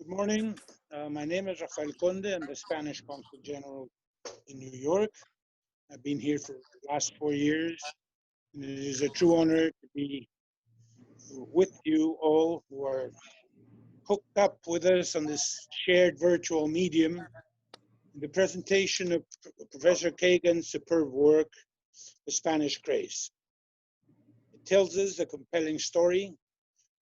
Good morning. My name is Rafael Conde. I'm the Spanish Consul General in New York. I've been here for the last 4 years, and it is a true honor to be with you all who are hooked up with us on this shared virtual medium in the presentation of Professor Kagan's superb work, The Spanish Craze. It tells us a compelling story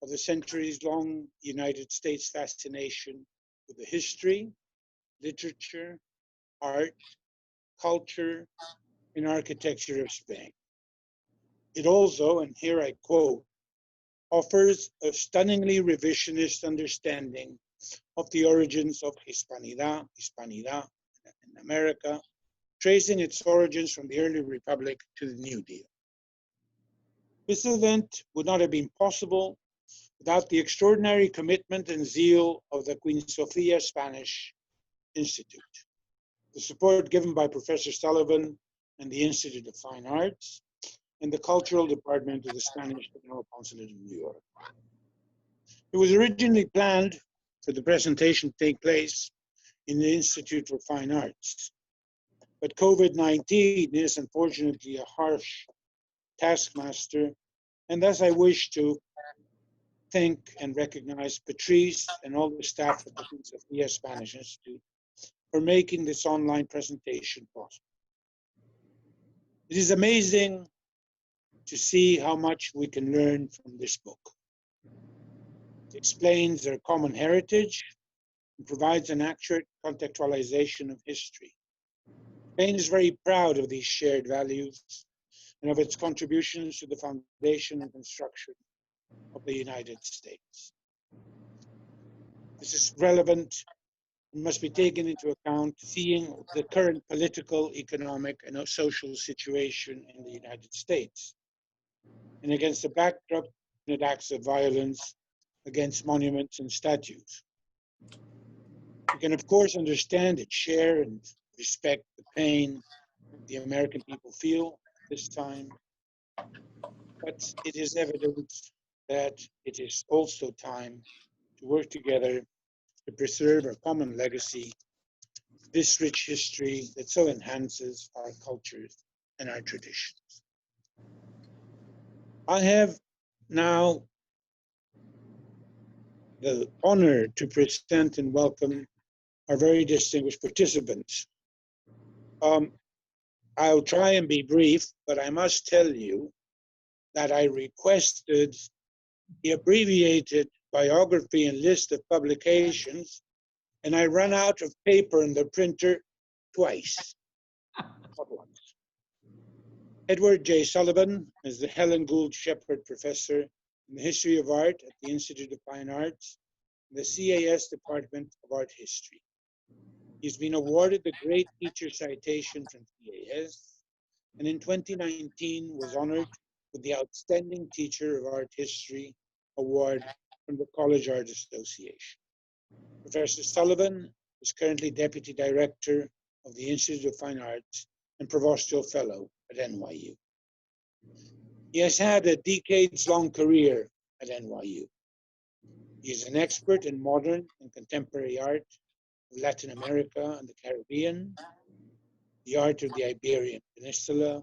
of the centuries-long United States fascination with the history, literature, art, culture, and architecture of Spain. It also, and here I quote, offers a stunningly revisionist understanding of the origins of Hispanidad in America, tracing its origins from the early Republic to the New Deal. This event would not have been possible without the extraordinary commitment and zeal of the Queen Sofia Spanish Institute. The support given by Professor Sullivan and the Institute of Fine Arts, and the Cultural Department of the Spanish General Consulate in New York. It was originally planned for the presentation to take place in the Institute for Fine Arts, but COVID-19 is unfortunately a harsh taskmaster, and thus I wish to thank and recognize Patrice and all the staff at the Queen Sofia Spanish Institute for making this online presentation possible. It is amazing to see how much we can learn from this book. It explains their common heritage and provides an accurate contextualization of history. Spain is very proud of these shared values and of its contributions to the foundation and construction of the United States. This is relevant and must be taken into account, seeing the current political, economic, and social situation in the United States, and against the backdrop of acts of violence against monuments and statues. We can, of course, understand and share and respect the pain the American people feel at this time, but it is evident that it is also time to work together to preserve our common legacy, this rich history that so enhances our cultures and our traditions. I have now the honor to present and welcome our very distinguished participants. I'll try and be brief, but I must tell you that I requested the abbreviated biography and list of publications, and I ran out of paper in the printer twice, not once. Edward J. Sullivan is the Helen Gould Shepherd Professor in the History of Art at the Institute of Fine Arts, and the CAS Department of Art History. He's been awarded the Great Teacher Citation from CAS, and in 2019 was honored with the Outstanding Teacher of Art History Award from the College Art Association. Professor Sullivan is currently Deputy Director of the Institute of Fine Arts and Provostial Fellow at NYU. He has had a decades-long career at NYU. He is an expert in modern and contemporary art of Latin America and the Caribbean, the art of the Iberian Peninsula,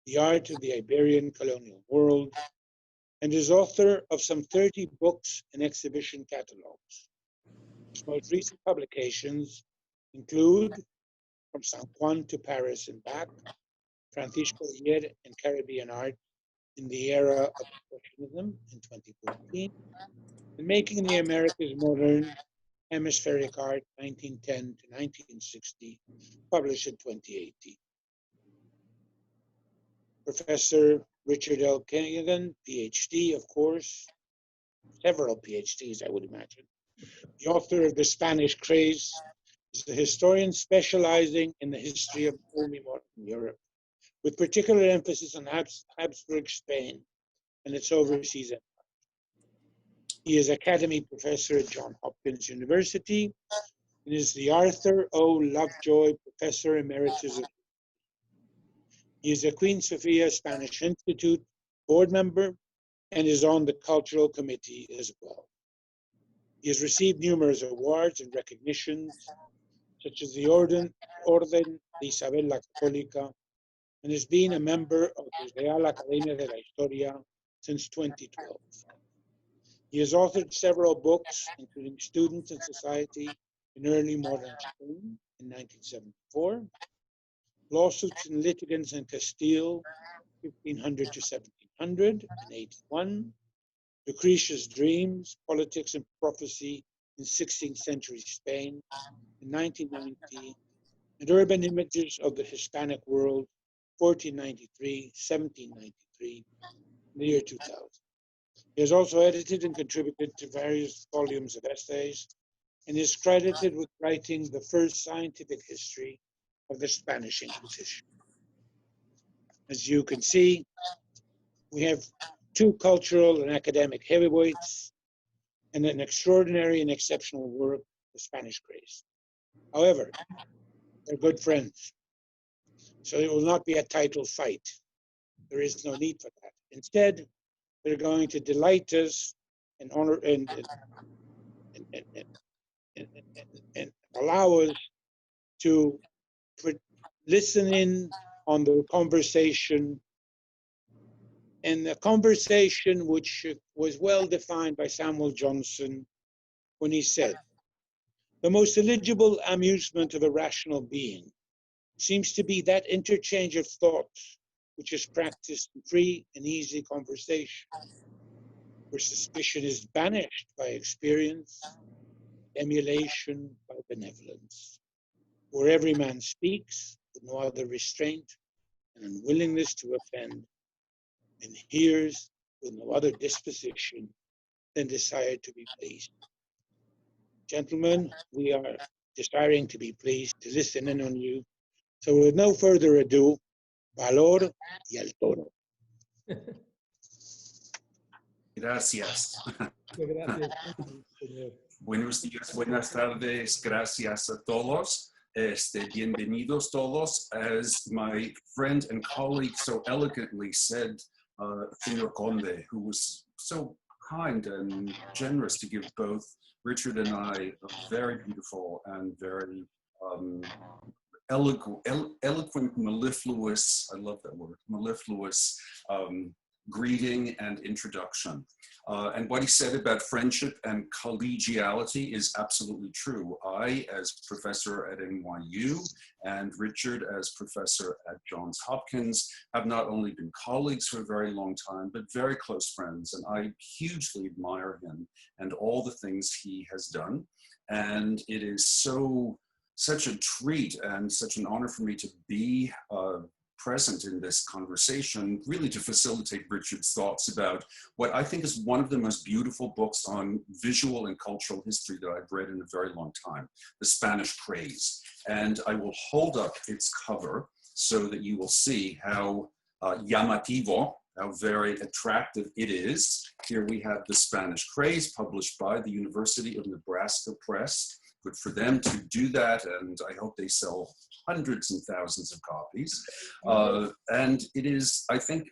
the art of the Iberian colonial world, and is author of some 30 books and exhibition catalogs. His most recent publications include From San Juan to Paris and Back, Francisco Hier and Caribbean Art in the Era of Expressionism in 2014, and Making the Americas Modern, Hemispheric Art 1910 to 1960, published in 2018. Professor Richard L. Kagan, PhD, of course, several PhDs, I would imagine. The author of The Spanish Craze is a historian specializing in the history of early modern Europe, with particular emphasis on Habsburg Spain and its overseas empire. He is Academy Professor at Johns Hopkins University and is the Arthur O. Lovejoy Professor Emeritus of. He is a Queen Sofia Spanish Institute board member and is on the Cultural Committee as well. He has received numerous awards and recognitions, such as the Orden de Isabel la Católica, and has been a member of the Real Academia de la Historia since 2012. He has authored several books, including Students and Society in Early Modern Spain in 1974, Lawsuits and Litigants in Castile, 1500 to 1700 in 81, Lucretia's Dreams, Politics and Prophecy in 16th Century Spain in 1990, and Urban Images of the Hispanic World, 1493, 1793, in the year 2000. He has also edited and contributed to various volumes of essays and is credited with writing the first scientific history of the Spanish Inquisition. As you can see, we have two cultural and academic heavyweights and an extraordinary and exceptional work, The Spanish Craze. However, they're good friends, so it will not be a title fight. There is no need for that. Instead, they're going to delight us and honor and allow us to listen in on the conversation, and the conversation which was well defined by Samuel Johnson when he said, "The most eligible amusement of a rational being seems to be that interchange of thoughts which is practiced in free and easy conversation, where suspicion is banished by experience, emulation by benevolence, where every man speaks with no other restraint and unwillingness to offend, and hears with no other disposition than desire to be pleased." Gentlemen, we are desiring to be pleased, to listen in on you. So with no further ado, valor y al toro. Gracias. Gracias, señor. Buenos días, buenas tardes, gracias a todos. Bienvenidos todos. As my friend and colleague so elegantly said, Señor Conde, who was so kind and generous to give both Richard and I a very beautiful and very eloquent, mellifluous, I love that word, mellifluous greeting and introduction. And what he said about friendship and collegiality is absolutely true. I, as professor at NYU, and Richard, as professor at Johns Hopkins, have not only been colleagues for a very long time, but very close friends. And I hugely admire him and all the things he has done. And it is such a treat and such an honor for me to be present in this conversation, really to facilitate Richard's thoughts about what I think is one of the most beautiful books on visual and cultural history that I've read in a very long time, The Spanish Craze. And I will hold up its cover so that you will see how llamativo, how very attractive it is. Here we have The Spanish Craze, published by the University of Nebraska Press. Good for them to do that, and I hope they sell hundreds and thousands of copies. And it is, I think,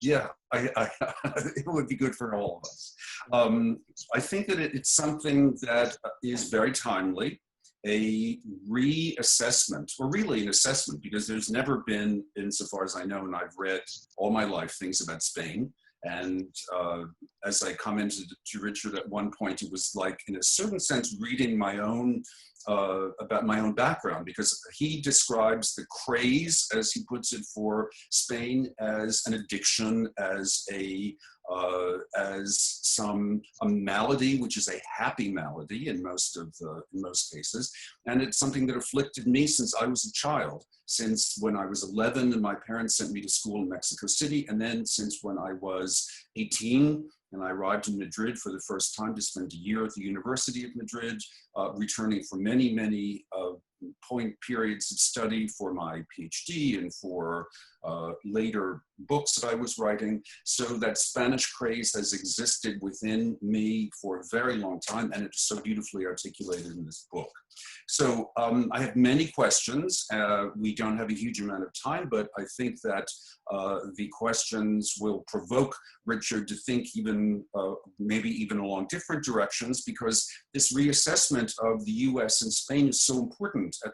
it would be good for all of us. I think that it's something that is very timely, a reassessment, or really an assessment, because there's never been, insofar as I know, and I've read all my life, things about Spain. And as I commented to Richard at one point, it was like, in a certain sense, reading my own, about my own background, because he describes the craze, as he puts it, for Spain as an addiction, as a malady, which is a happy malady in most cases, and it's something that afflicted me since I was a child. Since when I was 11 and my parents sent me to school in Mexico City, and then since when I was 18 and I arrived in Madrid for the first time to spend a year at the University of Madrid, returning for many, many periods of study for my PhD and for later books that I was writing, so that Spanish craze has existed within me for a very long time, and it's so beautifully articulated in this book. So I have many questions. We don't have a huge amount of time, but I think that the questions will provoke Richard to think even, maybe even along different directions, because this reassessment of the US and Spain is so important at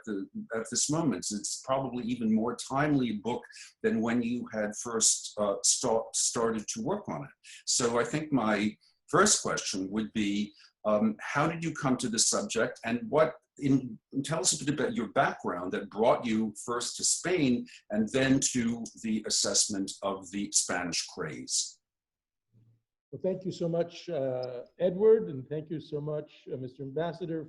this moment. It's probably even more timely book than when you had first started to work on it. So I think my first question would be, how did you come to the subject, and tell us a bit about your background that brought you first to Spain and then to the assessment of the Spanish craze? Well, thank you so much, Edward, and thank you so much, Mr. Ambassador,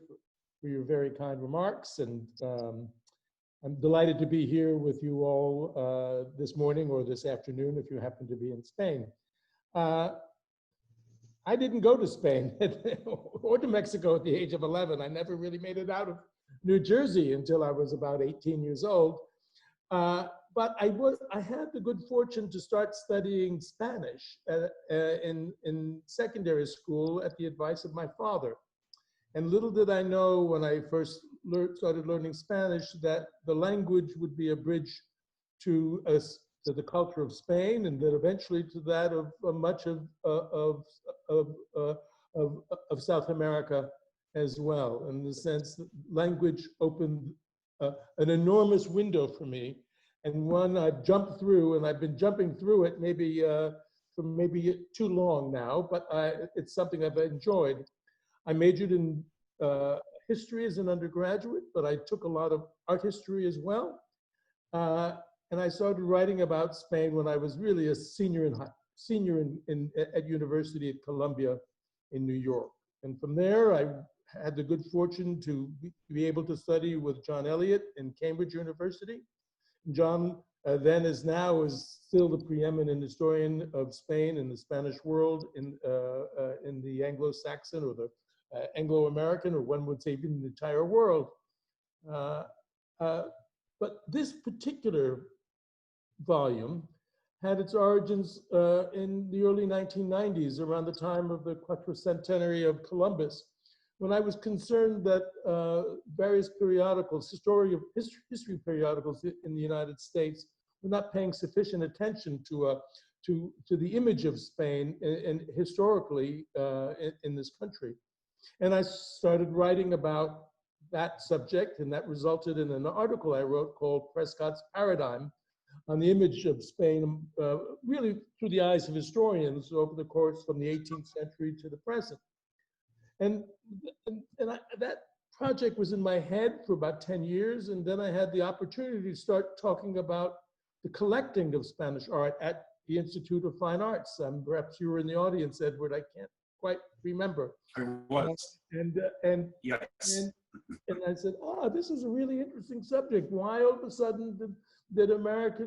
for your very kind remarks. And I'm delighted to be here with you all this morning or this afternoon if you happen to be in Spain. I didn't go to Spain or to Mexico at the age of 11. I never really made it out of New Jersey until I was about 18 years old. But I had the good fortune to start studying Spanish in secondary school at the advice of my father. And little did I know when I first started learning Spanish that the language would be a bridge to the culture of Spain, and then eventually to that of much of South America as well. In the sense that language opened an enormous window for me, and one I've jumped through, and I've been jumping through it maybe for maybe too long now, but it's something I've enjoyed. I majored in history as an undergraduate, but I took a lot of art history as well. And I started writing about Spain when I was really a senior at University at Columbia in New York. And from there, I had the good fortune to be able to study with John Eliot in Cambridge University. John then is still the preeminent historian of Spain and the Spanish world in the Anglo-Saxon or the Anglo-American, or one would say even the entire world. But this particular volume had its origins in the early 1990s, around the time of the quadricentenary of Columbus, when I was concerned that various periodicals, history periodicals in the United States, were not paying sufficient attention to the image of Spain and historically in this country. And I started writing about that subject, and that resulted in an article I wrote called Prescott's Paradigm, on the image of Spain, really through the eyes of historians over the course from the 18th century to the present. And that project was in my head for about 10 years, and then I had the opportunity to start talking about the collecting of Spanish art at the Institute of Fine Arts. Perhaps you were in the audience, Edward, I can't quite remember. I was. Yes. And I said, this is a really interesting subject. Why all of a sudden did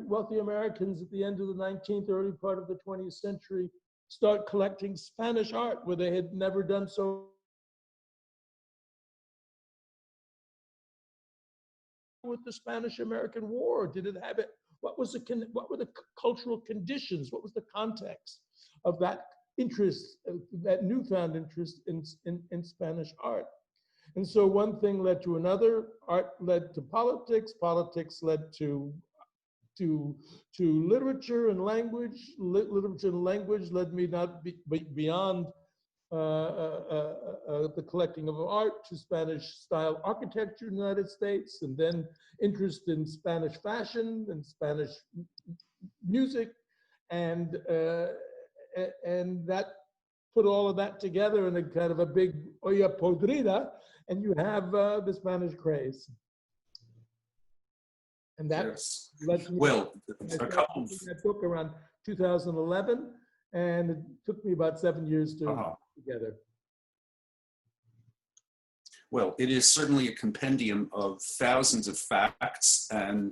wealthy Americans at the end of the 19th, early part of the 20th century start collecting Spanish art where they had never done so with the Spanish-American War? Did it have it? What were the cultural conditions? What was the context of that interest, that newfound interest in Spanish art? And so one thing led to another. Art led to politics. Politics led to literature and language. Literature and language led me not beyond the collecting of art to Spanish style architecture in the United States, and then interest in Spanish fashion and Spanish music, and that put all of that together in a kind of a big olla podrida, and you have the Spanish craze. And that led to a couple of that book around 2011, and it took me about 7 years to put together. Well, it is certainly a compendium of thousands of facts and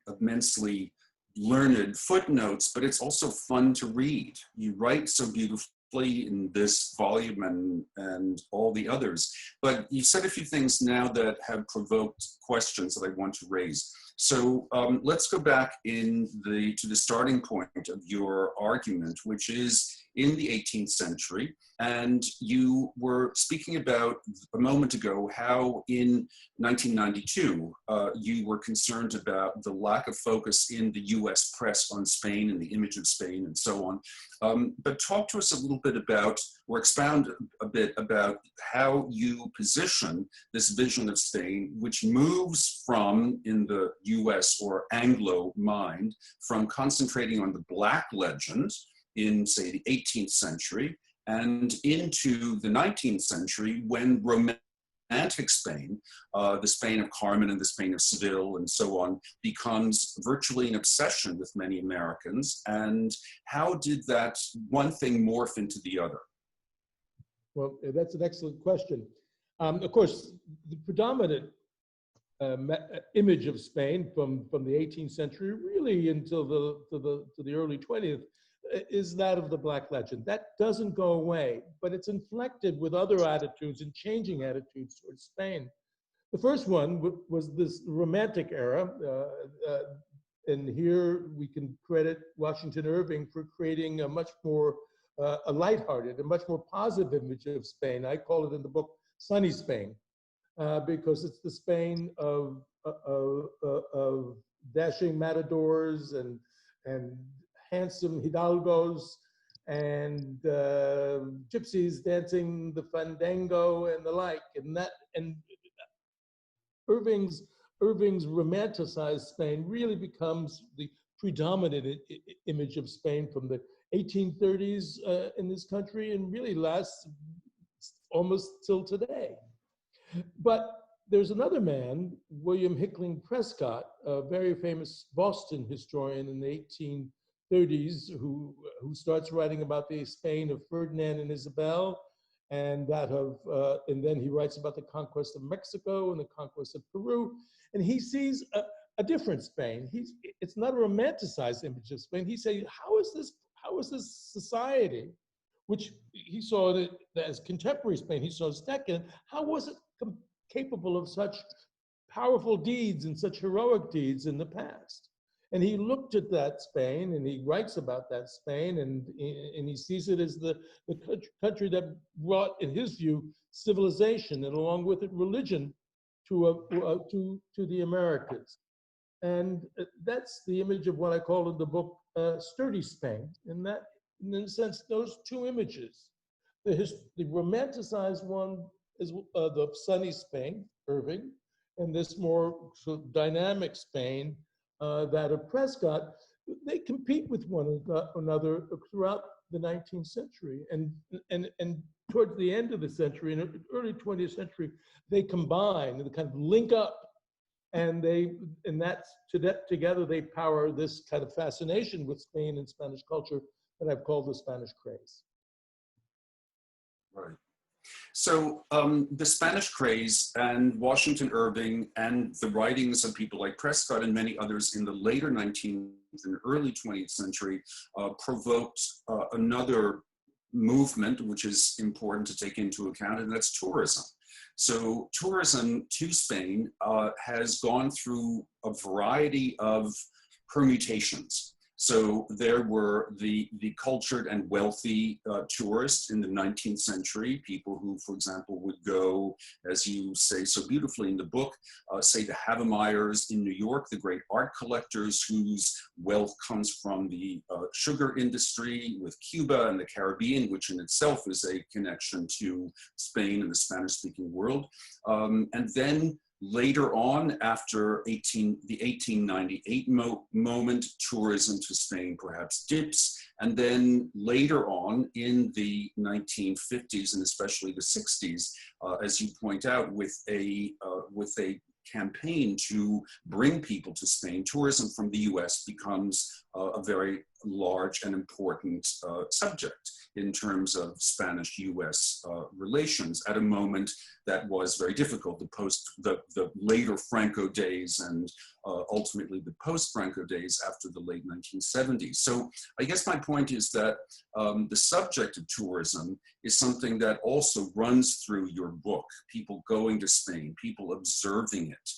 immensely learned footnotes, but it's also fun to read. You write so beautifully, in this volume and all the others. But you said a few things now that have provoked questions that I want to raise. So let's go back to the starting point of your argument, which is in the 18th century. And you were speaking about a moment ago how in 1992, you were concerned about the lack of focus in the US press on Spain and the image of Spain and so on. But talk to us a little bit about, or expound a bit about how you position this vision of Spain, which moves from, in the US or Anglo mind, from concentrating on the Black legend in, say, the 18th century and into the 19th century when Romantic Spain, the Spain of Carmen and the Spain of Seville and so on, becomes virtually an obsession with many Americans. And how did that one thing morph into the other? Well, that's an excellent question. Of course, the predominant image of Spain from the 18th century really until the early 20th is that of the Black legend. That doesn't go away, but it's inflected with other attitudes and changing attitudes towards Spain. The first one was this Romantic era, and here we can credit Washington Irving for creating a much more a lighthearted, a much more positive image of Spain. I call it in the book Sunny Spain, because it's the Spain of dashing matadors and handsome hidalgos and gypsies dancing the fandango and the like. And Irving's romanticized Spain really becomes the predominant image of Spain from the 1830s in this country, and really lasts almost till today. But there's another man, William Hickling Prescott, a very famous Boston historian in the 1830s, who starts writing about the Spain of Ferdinand and Isabel, and then he writes about the conquest of Mexico and the conquest of Peru, and he sees a different Spain. It's not a romanticized image of Spain. He says, how is this society, which he saw it as contemporary Spain, he saw as decadent, how was it capable of such powerful deeds and such heroic deeds in the past? And he looked at that Spain, and he writes about that Spain, and he sees it as the country that brought, in his view, civilization, and along with it, religion to the Americas. And that's the image of what I call in the book sturdy Spain. In a sense, those two images, the romanticized one is the sunny Spain, Irving, and this more sort of dynamic Spain, that of Prescott, they compete with one another throughout the 19th century. And towards the end of the century, in the early 20th century, they combine, they kind of link up, and together they power this kind of fascination with Spain and Spanish culture that I've called the Spanish Craze. Right. So the Spanish Craze and Washington Irving and the writings of people like Prescott and many others in the later 19th and early 20th century provoked another movement, which is important to take into account, and that's tourism. So tourism to Spain has gone through a variety of permutations. So there were the cultured and wealthy tourists in the 19th century, people who, for example, would go, as you say so beautifully in the book, say the Havemeyers in New York, the great art collectors whose wealth comes from the sugar industry with Cuba and the Caribbean, which in itself is a connection to Spain and the Spanish-speaking world. And then later on, after the 1898 moment, tourism to Spain perhaps dips, and then later on in the 1950s and especially the 60s, as you point out, with a campaign to bring people to Spain, tourism from the US becomes a very large and important subject in terms of Spanish-US relations at a moment that was very difficult, the later Franco days and ultimately the post-Franco days after the late 1970s. So I guess my point is that the subject of tourism is something that also runs through your book, people going to Spain, people observing it.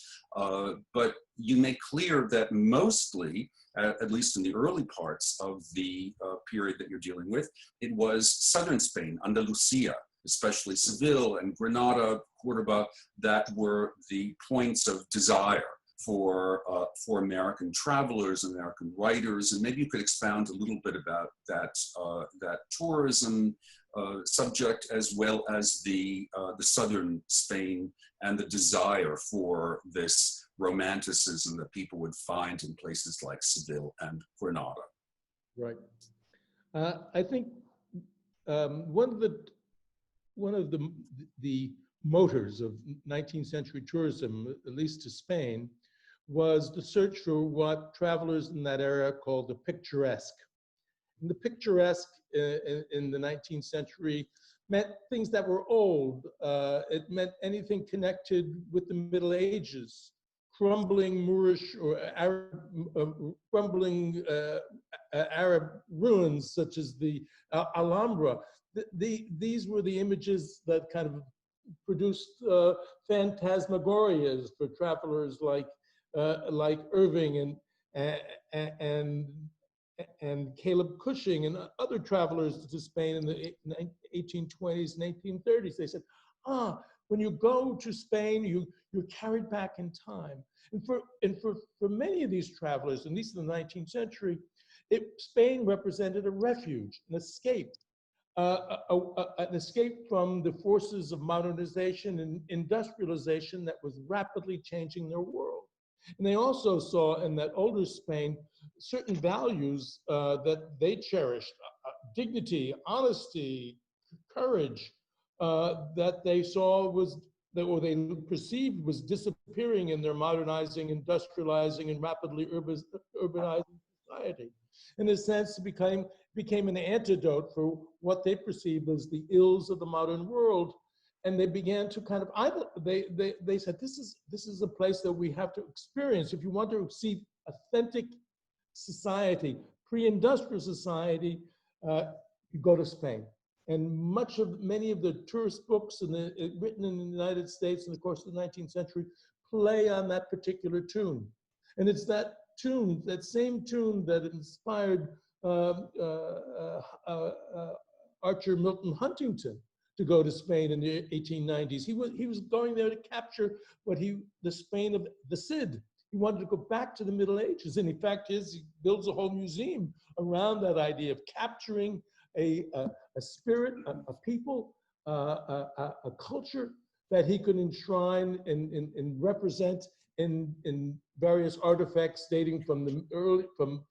But you make clear that mostly, at least in the early parts of the period that you're dealing with, it was southern Spain, Andalusia, especially Seville and Granada, Cordoba, that were the points of desire for American travelers, American writers, and maybe you could expound a little bit about that tourism subject, as well as the southern Spain and the desire for this romanticism that people would find in places like Seville and Granada. Right. I think one of the motors of 19th century tourism, at least to Spain, was the search for what travelers in that era called the picturesque. And the picturesque in the 19th century meant things that were old. It meant anything connected with the Middle Ages, crumbling Moorish or Arab, Arab ruins such as the Alhambra. These were the images that kind of produced phantasmagorias for travelers like Irving and Caleb Cushing and other travelers to Spain in the 1820s and 1830s. They said, when you go to Spain, you're carried back in time. And for many of these travelers, at least in the 19th century, Spain represented a refuge, an escape from the forces of modernization and industrialization that was rapidly changing their world. And they also saw in that older Spain certain values that they cherished, dignity, honesty, courage, that they saw or they perceived was disappearing in their modernizing, industrializing, and rapidly urbanizing society. In a sense, it became an antidote for what they perceived as the ills of the modern world. And they began to kind of, they said, this is a place that we have to experience. If you want to see authentic society, pre-industrial society, you go to Spain. And many of the tourist books written in the United States in the course of the 19th century play on that particular tune. And it's that tune, that same tune that inspired Archer Milton Huntington to go to Spain in the 1890s. He was going there to capture the Spain of the Cid. He wanted to go back to the Middle Ages. And in fact, he builds a whole museum around that idea of capturing a spirit, a people, a culture that he could enshrine and represent in various artifacts dating from the early, from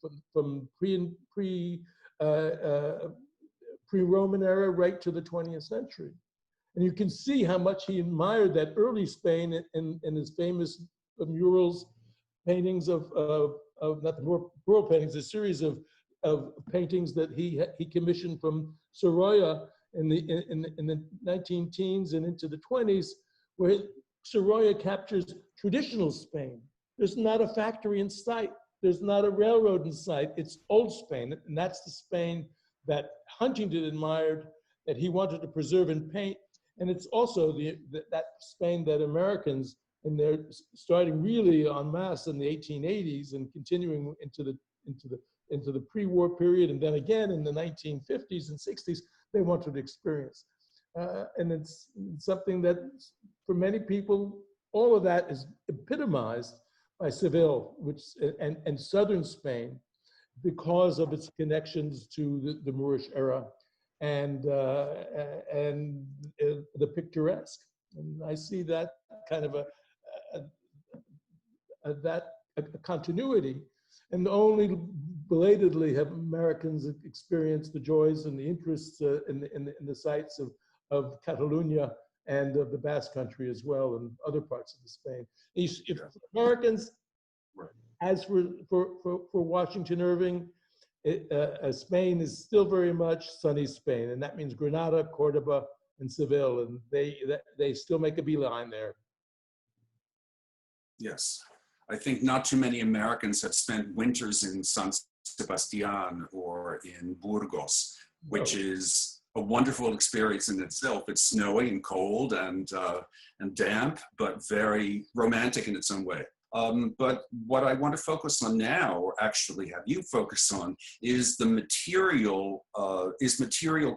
pre-Roman era right to the 20th century. And you can see how much he admired that early Spain in his famous murals, paintings of not the mural paintings, a series of paintings that he commissioned from Sorolla in the 19 teens and into the 20s, where Sorolla captures traditional Spain. There's not a factory in sight. There's not a railroad in sight. It's old Spain, and that's the Spain that Huntington admired, that he wanted to preserve and paint. And it's also that Spain that Americans, and they're starting really en masse in the 1880s and continuing into the pre-war period, and then again in the 1950s and 60s, they wanted to experience. And it's something that, for many people, all of that is epitomized by Seville, and southern Spain, because of its connections to the Moorish era and the picturesque. And I see that kind of a continuity, and only belatedly have Americans experienced the joys and the interests in the sites of Catalonia and of the Basque Country as well, and other parts of Spain. If Americans, as for Washington Irving, Spain is still very much sunny Spain, and that means Granada, Cordoba, and Seville, and they still make a beeline there. Yes. I think not too many Americans have spent winters in San Sebastian or in Burgos, which is a wonderful experience in itself. It's snowy and cold and damp, but very romantic in its own way. But what I want to focus on now, or actually have you focus on, is the material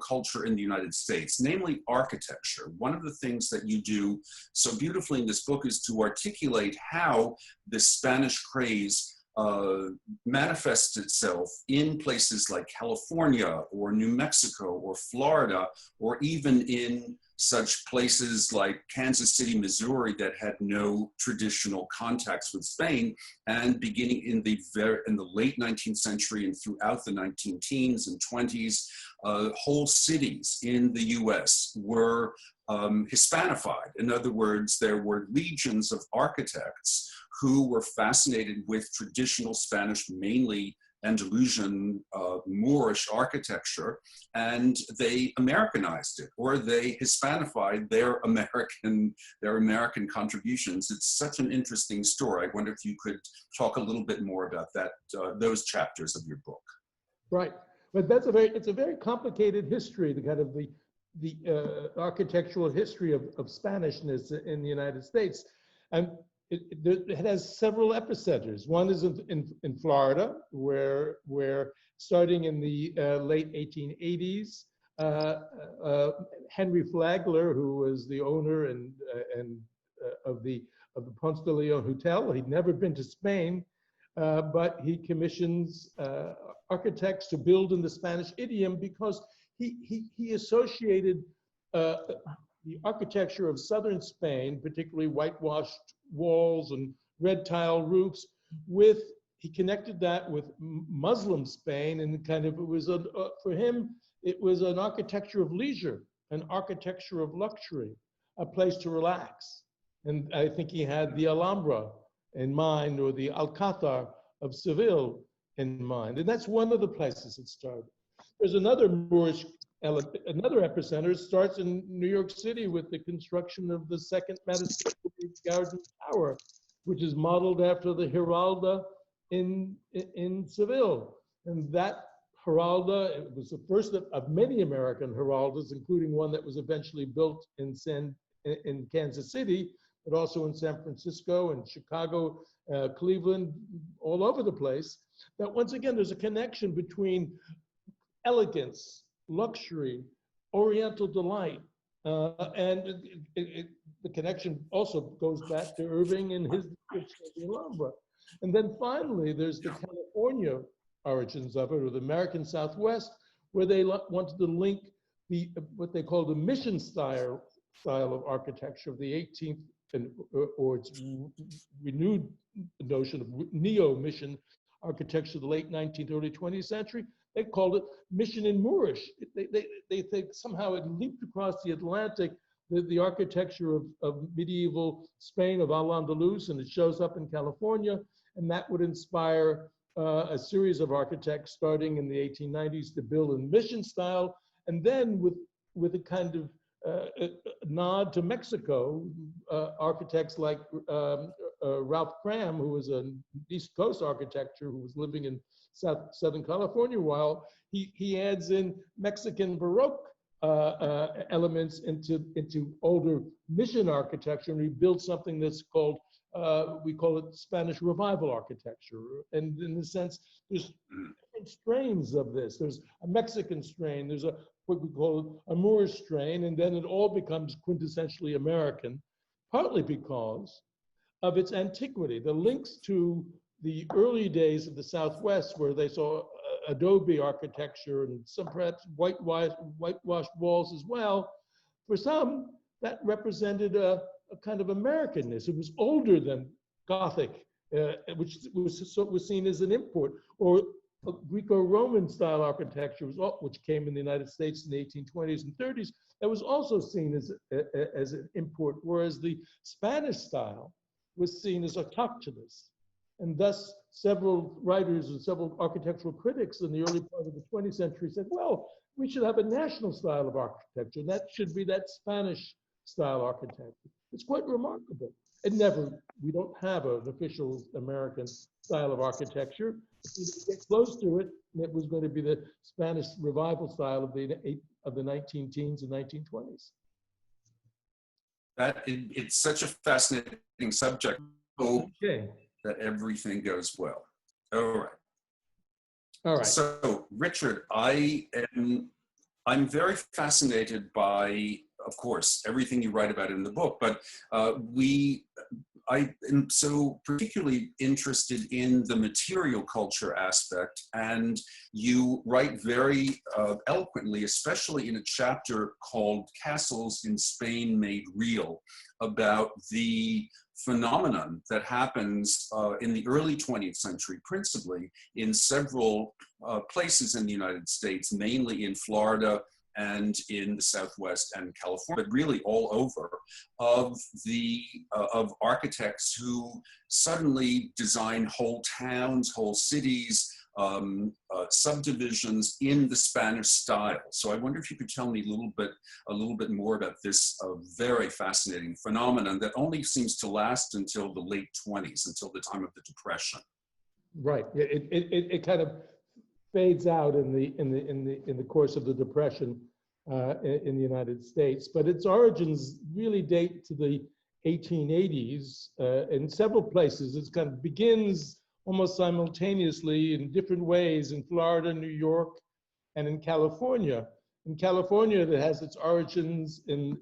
culture in the United States, namely architecture. One of the things that you do so beautifully in this book is to articulate how the Spanish craze manifests itself in places like California or New Mexico or Florida, or even in such places like Kansas City, Missouri, that had no traditional contacts with Spain. And beginning in the late 19th century and throughout the 19 teens and 20s, whole cities in the US were Hispanified. In other words, there were legions of architects who were fascinated with traditional Spanish, mainly Andalusian, Moorish architecture, and they Americanized it, or they Hispanified their American contributions. It's such an interesting story. I wonder if you could talk a little bit more about that, those chapters of your book. Right, but it's a very complicated history, the kind of the architectural history of Spanishness in the United States, and it has several epicenters. One is in Florida, where starting in the late 1880s, Henry Flagler, who was the owner of the Ponce de Leon Hotel, he'd never been to Spain, but he commissions architects to build in the Spanish idiom because he associated the architecture of southern Spain, particularly whitewashed walls and red tile roofs, he connected that with Muslim Spain, and kind of for him, it was an architecture of leisure, an architecture of luxury, a place to relax. And I think he had the Alhambra in mind, or the Alcázar of Seville in mind. And that's one of the places it started. There's another epicenter starts in New York City with the construction of the second Madison Garden Tower, which is modeled after the Giralda in Seville. And that Giralda, it was the first of many American Giraldas, including one that was eventually built in Kansas City, but also in San Francisco and Chicago, Cleveland, all over the place. That once again, there's a connection between elegance, luxury, oriental delight, and the connection also goes back to Irving and his description of the Alhambra. And then finally, there's the California origins of it, or the American Southwest, where they wanted to link what they call the mission style of architecture of the 18th, or its renewed notion of neo-mission architecture of the late 19th, early 20th century. They called it mission in Moorish. They think somehow it leaped across the Atlantic, the architecture of medieval Spain, of Al-Andalus, and it shows up in California, and that would inspire a series of architects starting in the 1890s to build in mission style, and then with a kind of nod to Mexico, architects like Ralph Cram, who was an East Coast architecture who was living in Southern California, while he adds in Mexican Baroque elements into older mission architecture, and he builds something that's called, we call it Spanish Revival architecture. And in the sense, there's different strains of this. There's a Mexican strain, there's what we call a Moorish strain, and then it all becomes quintessentially American, partly because of its antiquity. The links to the early days of the Southwest, where they saw adobe architecture and some perhaps whitewashed walls as well, for some, that represented a kind of Americanness. It was older than Gothic, which was seen as an import, or Greco-Roman style architecture, which came in the United States in the 1820s and 30s, that was also seen as an import, whereas the Spanish style was seen as autochthonous. And thus, several writers and several architectural critics in the early part of the 20th century said, well, we should have a national style of architecture. And that should be that Spanish style architecture. It's quite remarkable. We don't have an official American style of architecture. If you get close to it, it was going to be the Spanish revival style of the 19 teens and 1920s. It's such a fascinating subject. Hope Okay. that everything goes well. All right. All right. So, Richard, I'm very fascinated by, of course, everything you write about in the book, but I am so particularly interested in the material culture aspect, and you write very eloquently, especially in a chapter called Castles in Spain Made Real, about the phenomenon that happens in the early 20th century, principally in several places in the United States, mainly in Florida and in the Southwest and California, but really all over, of architects who suddenly design whole towns, whole cities, subdivisions in the Spanish style. So I wonder if you could tell me a little bit more about this very fascinating phenomenon that only seems to last until the late 20s, until the time of the Depression. Right. It kind of fades out in the course of the Depression in the United States, but its origins really date to the 1880s in several places. It kind of begins almost simultaneously in different ways in Florida, New York, and in California. In California, it has its origins in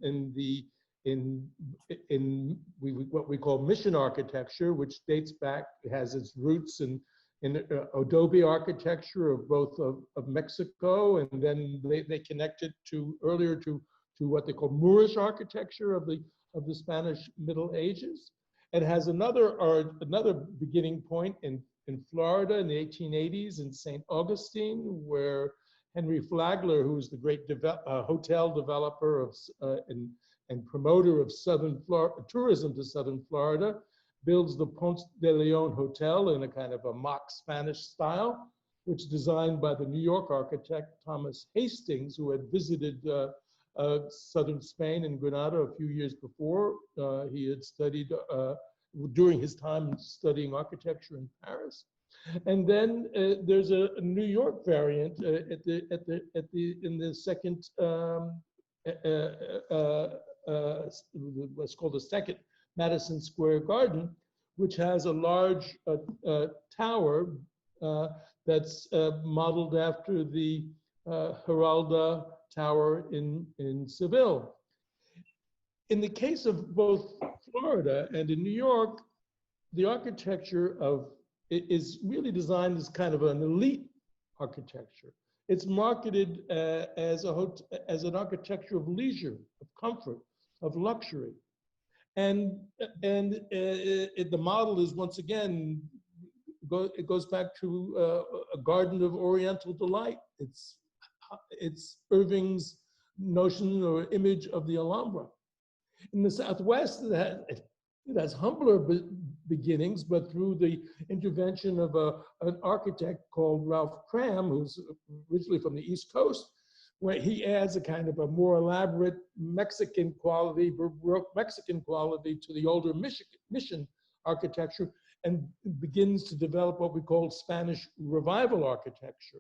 what we call mission architecture, which dates back, it has its roots in adobe architecture of both of Mexico, and then they connected earlier to what they call Moorish architecture of the Spanish Middle Ages. It has another beginning point in Florida in the 1880s in St. Augustine, where Henry Flagler, who was the great hotel developer and promoter of tourism to southern Florida, builds the Ponce de Leon Hotel in a kind of a mock Spanish style, which is designed by the New York architect Thomas Hastings, who had visited southern Spain and Granada a few years before. He had studied during his time studying architecture in Paris. And then there's a New York variant in the second what's called the second Madison Square Garden, which has a large tower that's modeled after the Giralda Tower in Seville. In the case of both Florida and in New York, the architecture is really designed as kind of an elite architecture. It's marketed as an architecture of leisure, of comfort, of luxury. And the model is, once again, it goes back to a garden of Oriental delight. It's Irving's notion or image of the Alhambra. In the Southwest, it has humbler beginnings, but through the intervention of an architect called Ralph Cram, who's originally from the East Coast, where he adds a kind of a more elaborate Mexican quality, Baroque Mexican quality to the older mission architecture, and begins to develop what we call Spanish revival architecture.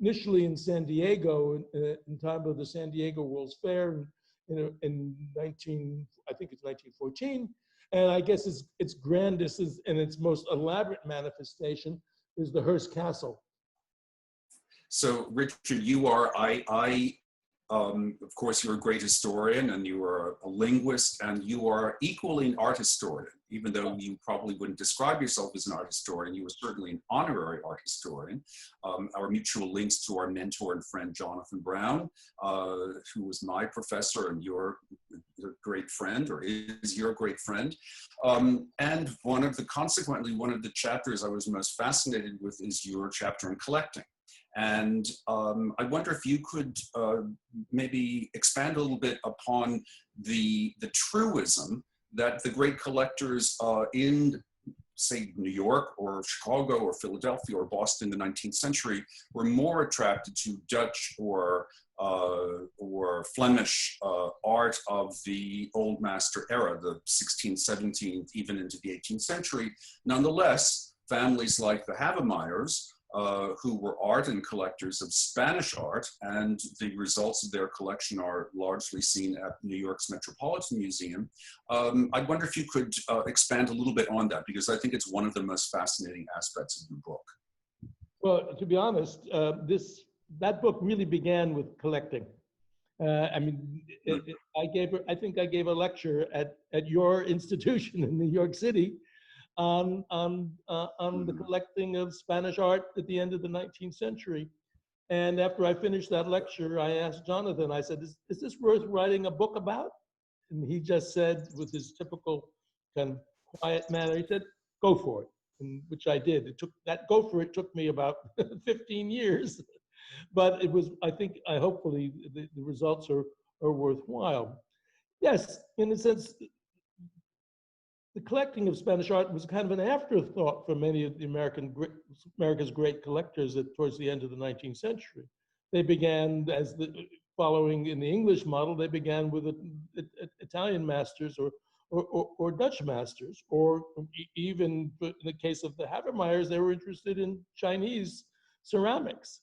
Initially in San Diego, in time of the San Diego World's Fair in 1914, and I guess its grandest and its most elaborate manifestation is the Hearst Castle. So, Richard, you are, of course, you're a great historian and you are a linguist and you are equally an art historian, even though you probably wouldn't describe yourself as an art historian. You were certainly an honorary art historian. Our mutual links to our mentor and friend, Jonathan Brown, who was my professor and your great friend, or is your great friend. And consequently, one of the chapters I was most fascinated with is your chapter on collecting. And I wonder if you could maybe expand a little bit upon the truism that the great collectors in say, New York or Chicago or Philadelphia or Boston in the 19th century were more attracted to Dutch or Flemish art of the Old Master era, the 16th, 17th, even into the 18th century. Nonetheless, families like the Havemeyers, who were ardent collectors of Spanish art, and the results of their collection are largely seen at New York's Metropolitan Museum. I wonder if you could expand a little bit on that, because I think it's one of the most fascinating aspects of your book. Well, to be honest, that book really began with collecting. I mean, I think I gave a lecture at your institution in New York City on the collecting of Spanish art at the end of the 19th century. And after I finished that lecture, I asked Jonathan, I said, is this worth writing a book about? And he just said, with his typical kind of quiet manner, he said, go for it, and which I did. Go for it took me about 15 years. But it was, hopefully the results are worthwhile. Yes, in a sense, the collecting of Spanish art was kind of an afterthought for many of the America's great collectors towards the end of the 19th century. They began, following in the English model, they began with Italian masters or Dutch masters, or even in the case of the Havemeyers, they were interested in Chinese ceramics.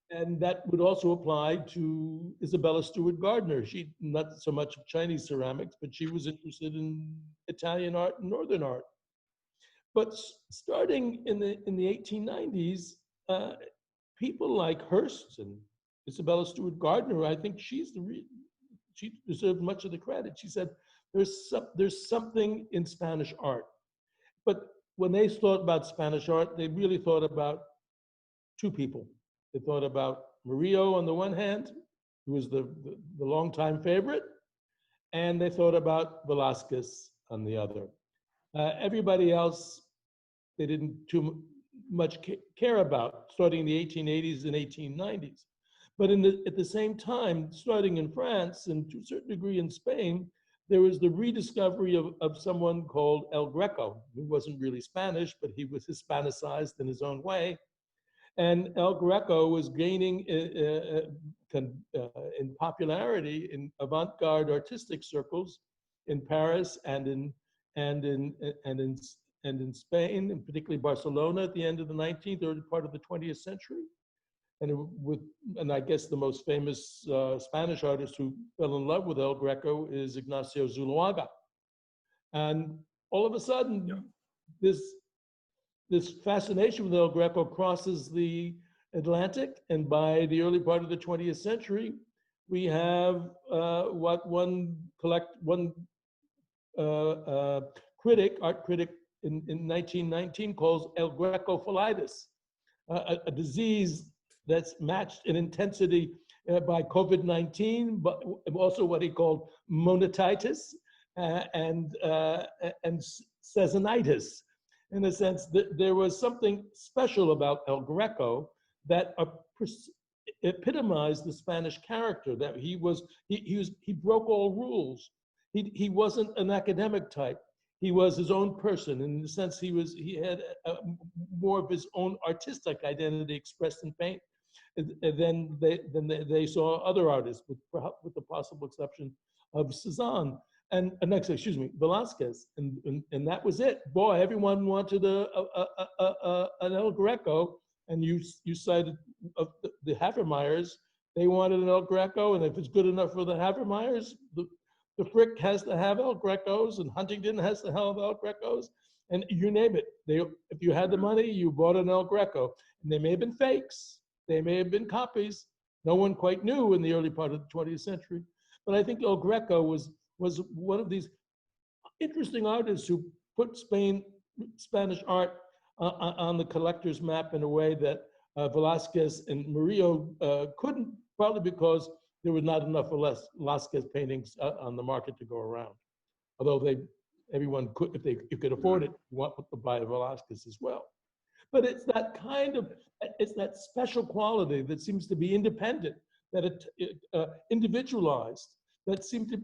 And that would also apply to Isabella Stewart Gardner. She, not so much of Chinese ceramics, but she was interested in Italian art and Northern art. But starting in the 1890s, people like Hearst and Isabella Stewart Gardner, I think she deserved much of the credit. She said, there's something in Spanish art. But when they thought about Spanish art, they really thought about two people. They thought about Murillo on the one hand, who was the longtime favorite, and they thought about Velázquez on the other. Everybody else, they didn't too much care about, starting in the 1880s and 1890s. But at the same time, starting in France and to a certain degree in Spain, there was the rediscovery of someone called El Greco, who wasn't really Spanish, but he was Hispanicized in his own way. And El Greco was gaining in popularity in avant-garde artistic circles in Paris and in Spain, and particularly Barcelona at the end of the 19th, early part of the 20th century. And I guess the most famous Spanish artist who fell in love with El Greco is Ignacio Zuloaga. And all of a sudden, this fascination with El Greco crosses the Atlantic, and by the early part of the 20th century, we have what one art critic in 1919 calls El Greco-philitis, a disease that's matched in intensity by COVID-19, but also what he called monetitis and Caesonitis. In a sense, there was something special about El Greco that epitomized the Spanish character. That he broke all rules. He wasn't an academic type. He was his own person. In the sense, he had more of his own artistic identity expressed in paint than they saw other artists, with the possible exception of Cezanne. And Velázquez, and that was it. Boy, everyone wanted an El Greco, and you cited the Havemeyers. They wanted an El Greco, and if it's good enough for the Havemeyers, the Frick has to have El Grecos, and Huntington has to have El Grecos, and you name it. If you had the money, you bought an El Greco, and they may have been fakes, they may have been copies. No one quite knew in the early part of the 20th century, but I think El Greco was one of these interesting artists who put Spanish art on the collector's map in a way that Velázquez and Murillo couldn't, probably because there were not enough Velázquez paintings on the market to go around. Although everyone could, if you could afford it, want to buy Velázquez as well. But it's that special quality that seems to be independent, that individualized, that seemed to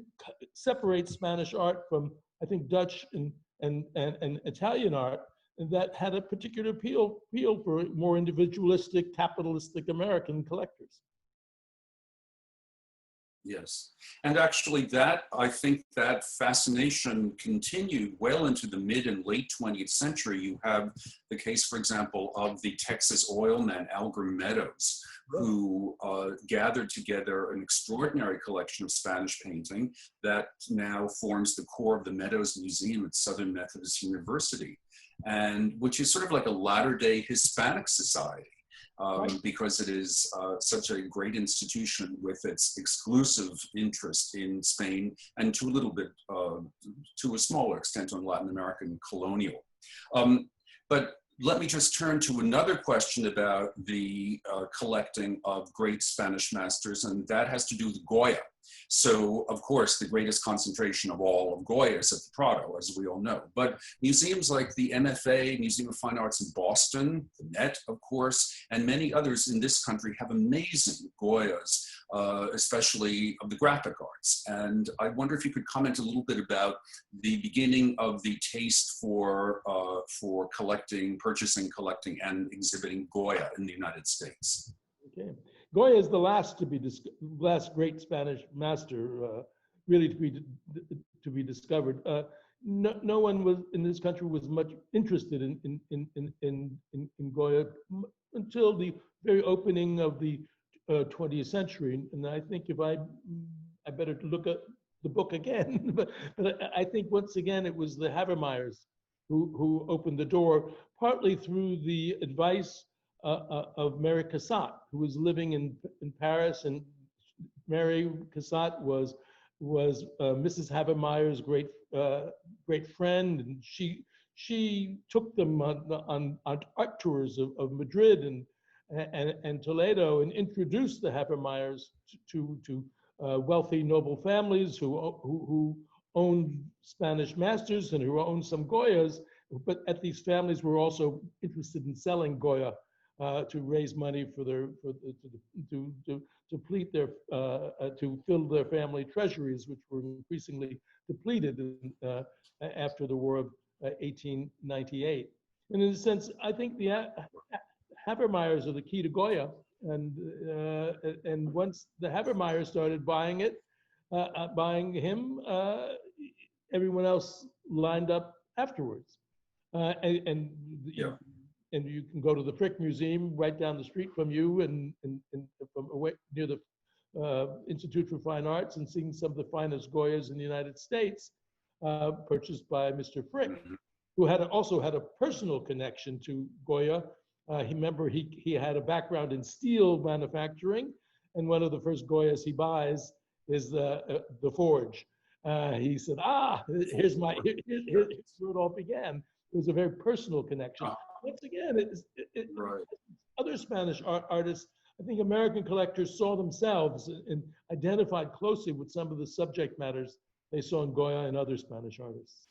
separate Spanish art from, I think, Dutch and and Italian art that had a particular appeal for more individualistic, capitalistic American collectors. Yes. And actually I think that fascination continued well into the mid and late 20th century. You have the case, for example, of the Texas oilman, Alger Meadows, who gathered together an extraordinary collection of Spanish painting that now forms the core of the Meadows Museum at Southern Methodist University, and which is sort of like a latter-day Hispanic society. Because it is such a great institution with its exclusive interest in Spain and to a little bit, to a smaller extent on Latin American colonial. But let me just turn to another question about the collecting of great Spanish masters, and that has to do with Goya. So, of course, the greatest concentration of all of Goya is at the Prado, as we all know. But museums like the MFA, Museum of Fine Arts in Boston, the Met, of course, and many others in this country have amazing Goyas, especially of the graphic arts. And I wonder if you could comment a little bit about the beginning of the taste for collecting, purchasing, collecting, and exhibiting Goya in the United States. Okay. Goya is the last last great Spanish master, really to be discovered. No one was in this country was much interested in Goya until the very opening of the 20th century. And I think if I better look at the book again, but I think once again it was the Havermeyers who opened the door, partly through the advice of Mary Cassatt, who was living in Paris, and Mary Cassatt was Mrs. Havermeyer's great friend, and she took them on art tours of Madrid and Toledo, and introduced the Havermeyers to wealthy noble families who owned Spanish masters and who owned some Goyas, but these families were also interested in selling Goya to raise money to fill their family treasuries, which were increasingly depleted after the War of 1898. And in a sense, I think the Havermeyers are the key to Goya, and once the Havermeyers started buying him, everyone else lined up afterwards, And you can go to the Frick Museum right down the street from you, and from away near the Institute for Fine Arts, and seeing some of the finest Goyas in the United States, purchased by Mr. Frick, who also had a personal connection to Goya. He had a background in steel manufacturing, and one of the first Goyas he buys is the Forge. He said, here's where it all began. It was a very personal connection. Once again, Right. Other Spanish artists, I think American collectors saw themselves and identified closely with some of the subject matters they saw in Goya and other Spanish artists.